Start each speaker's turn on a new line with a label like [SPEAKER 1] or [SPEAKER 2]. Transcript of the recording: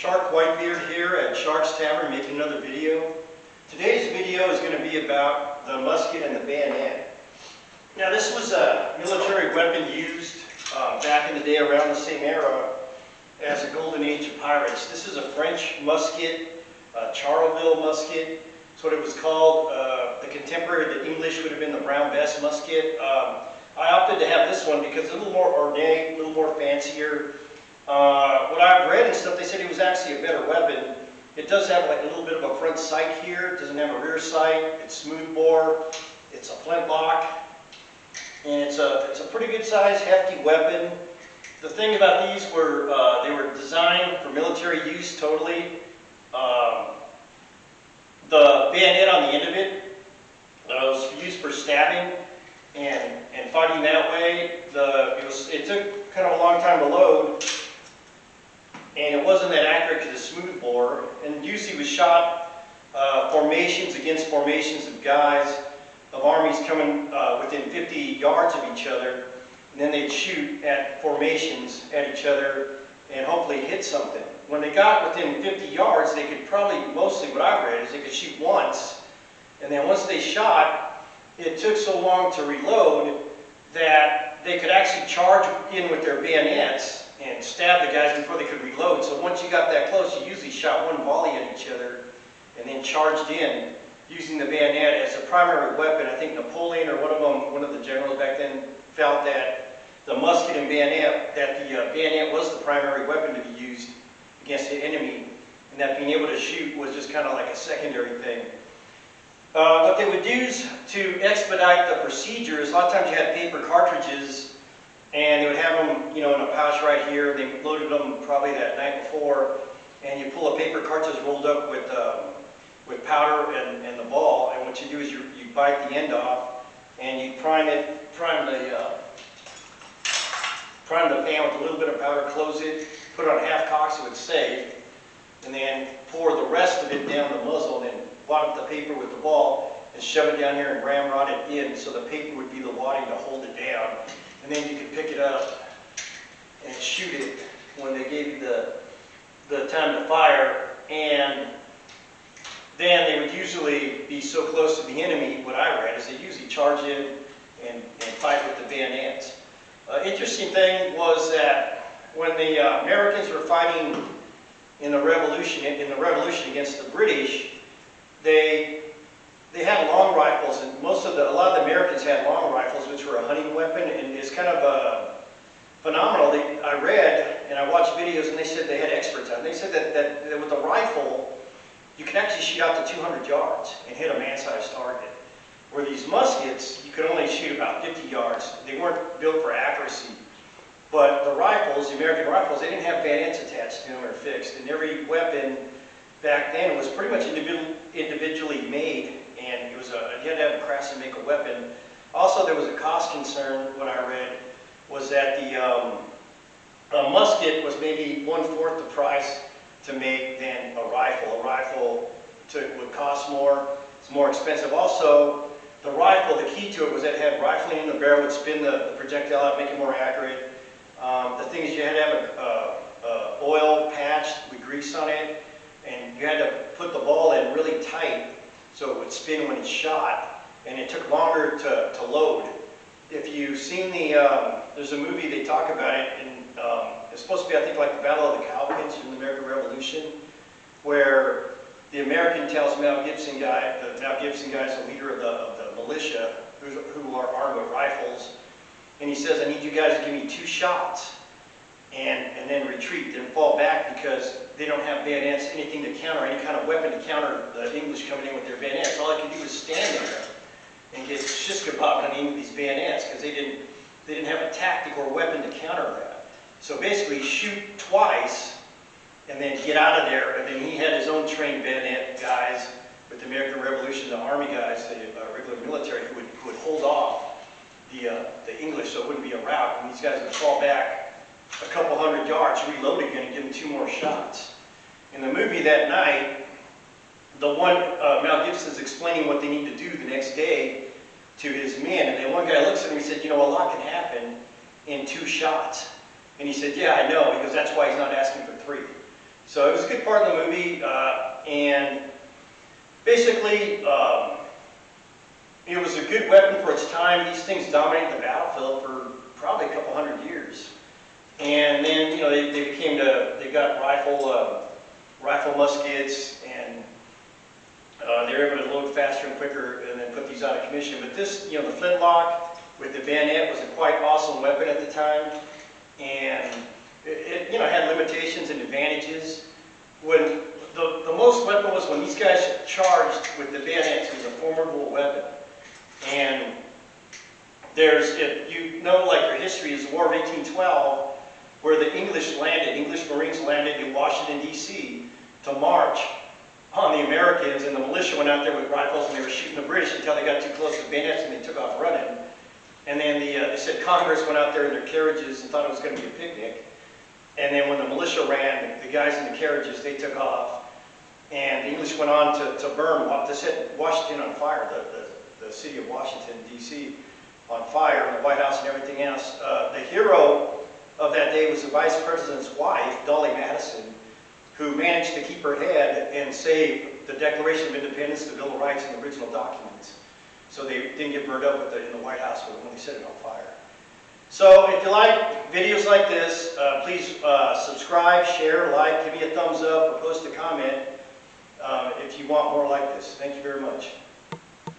[SPEAKER 1] Shark Whitebeard here at Shark's Tavern making another video. Today's video is going to be about the musket and the bayonet. Now this was a military weapon used back in the day around the same era as the golden age of pirates. This is a French musket, Charleville musket. That's what it was called. The contemporary, the English would have been the Brown Bess musket. I opted to have this one because it's a little more ornate, a little more fancier. What I've read and stuff, they said it was actually a better weapon. It does have like a little bit of a front sight here. It doesn't have a rear sight. It's smooth bore. It's a flintlock. And it's a pretty good size, hefty weapon. The thing about these were, they were designed for military use totally. The bayonet on the end of it was used for stabbing and fighting that way. It took kind of a long time to load, and it wasn't that accurate because it's smooth bore. And usually was shot formations against formations of guys, of armies coming within 50 yards of each other, and then they'd shoot at formations at each other and hopefully hit something. When they got within 50 yards, they could probably, mostly what I've read is they could shoot once, and then once they shot, it took so long to reload that they could actually charge in with their bayonets and stab the guys before they could reload. So once you got that close, you usually shot one volley at each other and then charged in using the bayonet as a primary weapon. I think Napoleon or one of the generals back then felt that the musket and bayonet, that the bayonet was the primary weapon to be used against the enemy, and that being able to shoot was just kind of like a secondary thing. What they would use to expedite the procedure is a lot of times you had paper cartridges, and they would have them, in a pouch right here. They loaded them probably that night before, and you pull a paper cartridge rolled up with powder and the ball, and what you do is you bite the end off, and you prime the pan with a little bit of powder, close it, put it on half cock so it's safe, and then pour the rest of it down the muzzle, and then wad up the paper with the ball and shove it down here and ramrod it in so the paper would be the wadding to hold it down. And then you could pick it up and shoot it when they gave you the time to fire. And then they would usually be so close to the enemy, what I read is they usually charge in and fight with the bayonets. Interesting thing was that when the Americans were fighting in the revolution against the British, they had long rifles, and a lot of the Americans had long rifles, which were a hunting weapon, and it's kind of phenomenal. I read and I watched videos, and they said they had experts on it. They said that with a rifle, you could actually shoot out to 200 yards and hit a man-sized target. Where these muskets, you could only shoot about 50 yards. They weren't built for accuracy. But the rifles, the American rifles, they didn't have bayonets attached to them or fixed, and every weapon back then was pretty much individually made, and you had to have a craftsman make a weapon. Also, there was a cost concern. What I read was that a musket was maybe 1/4 the price to make than a rifle. A rifle would cost more. It's more expensive. Also, the rifle, the key to it was that it had rifling in the barrel, would spin the projectile out, make it more accurate. The thing is, you had to have a oil patch with grease on it, and you had to put the ball in really tight so it would spin when it's shot, and it took longer to load. If you've seen there's a movie, they talk about it, and it's supposed to be, I think, like the Battle of the Cowpens from the American Revolution, where the American tells Mel Gibson guy is the leader of the militia, who are armed with rifles, and he says, I need you guys to give me 2 shots and then retreat, then fall back, because they don't have bayonets, anything to counter, any kind of weapon to counter the English coming in with their bayonets. All I could do was stand there and get shish kebab on with these bayonets, because they didn't have a tactic or weapon to counter that. So basically, shoot twice and then get out of there. And then he had his own trained bayonet guys with the American Revolution, the army guys, the regular military, who would hold off the English so it wouldn't be a rout. And these guys would fall back a couple hundred yards, reload again, and give them 2 more shots. In the movie that night, Mel Gibson's explaining what they need to do the next day to his men, and then one guy looks at him and he said, a lot can happen in 2 shots. And he said, yeah, I know, because that's why he's not asking for 3. So it was a good part of the movie, and basically, it was a good weapon for its time. These things dominated the battlefield for probably a couple hundred years. And then, you know, they got rifle muskets, and they were able to load faster and quicker, and then put these out of commission. But this, you know, the flintlock with the bayonet was a quite awesome weapon at the time, and it you know, had limitations and advantages. When the most weapon was when these guys charged with the bayonets. It was a formidable weapon. And there's, if you know, like your history is the War of 1812, where the English Marines landed in Washington, D.C. to march on the Americans, and the militia went out there with rifles and they were shooting the British until they got too close to the bayonets and they took off running. And then they said Congress went out there in their carriages and thought it was going to be a picnic. And then when the militia ran, the guys in the carriages, they took off. And the English went on to burn, to set Washington on fire, the city of Washington, D.C. on fire, and the White House and everything else. The hero of that day was the Vice President's wife, Dolly Madison, who managed to keep her head and save the Declaration of Independence, the Bill of Rights, and the original documents. So they didn't get burned up in the White House when they set it on fire. So if you like videos like this, please subscribe, share, like, give me a thumbs up, or post a comment if you want more like this. Thank you very much.